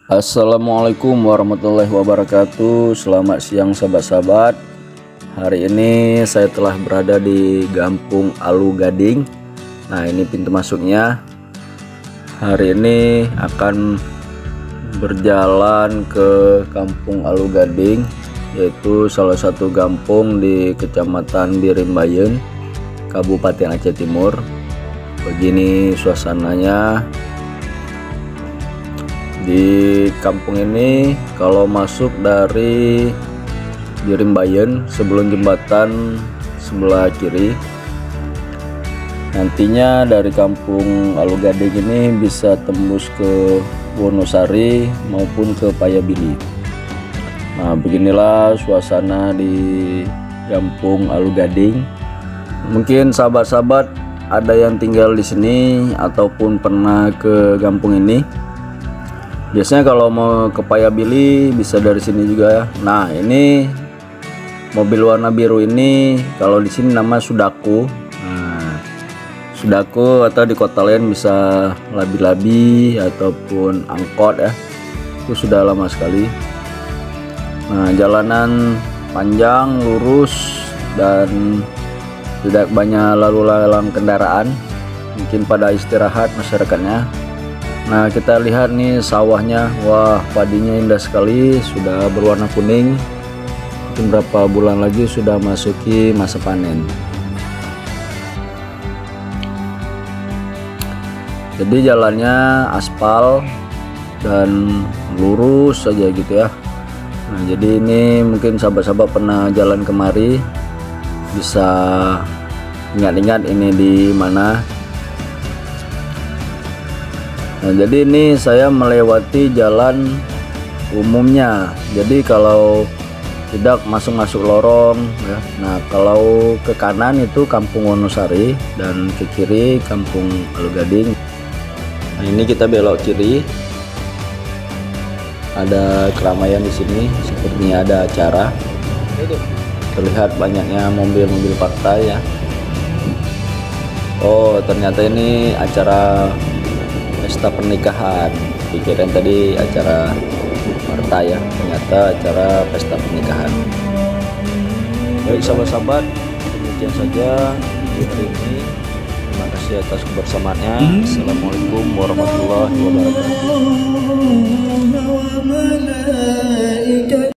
Assalamualaikum warahmatullahi wabarakatuh. Selamat siang sahabat-sahabat. Hari ini saya telah berada di Kampung Alu Gading. Nah, ini pintu masuknya. Hari ini akan berjalan ke Kampung Alu Gading, yaitu salah satu kampung di Kecamatan Birimbayeun, Kabupaten Aceh Timur. Begini suasananya. Di kampung ini kalau masuk dari Birimbayeun sebelum jembatan sebelah kiri, nantinya dari Kampung Alu Gading ini bisa tembus ke Wonosari maupun ke Payabili. Nah, beginilah suasana di Kampung Alu Gading. Mungkin sahabat-sahabat ada yang tinggal di sini ataupun pernah ke kampung ini. Biasanya kalau mau ke Payabili bisa dari sini juga. Nah, ini mobil warna biru ini kalau di sini nama Sudaku. Nah, Sudaku atau di kota lain bisa labi-labi ataupun angkot ya. Itu sudah lama sekali. Nah, jalanan panjang, lurus, dan tidak banyak lalu lalang kendaraan. Mungkin pada istirahat masyarakatnya. Nah, kita lihat nih sawahnya. Wah, padinya indah sekali, sudah berwarna kuning. Mungkin berapa bulan lagi sudah masuki masa panen. Jadi jalannya aspal dan lurus saja gitu ya. Nah, jadi ini mungkin sahabat-sahabat pernah jalan kemari bisa ingat-ingat ini di mana. Nah, jadi ini saya melewati jalan umumnya. Jadi kalau tidak masuk lorong ya. Nah, kalau ke kanan itu Kampung Wonosari dan ke kiri Kampung Alu Gading. Nah, ini kita belok kiri. Ada keramaian di sini, sepertinya ada acara. Terlihat banyaknya mobil-mobil partai ya. Oh, ternyata ini acara pesta pernikahan. Pikiran tadi acara partai ya, ternyata acara pesta pernikahan. Baik sahabat-sahabat, demikian saja video hari ini. Terima kasih atas kebersamaannya. Assalamualaikum warahmatullahi wabarakatuh.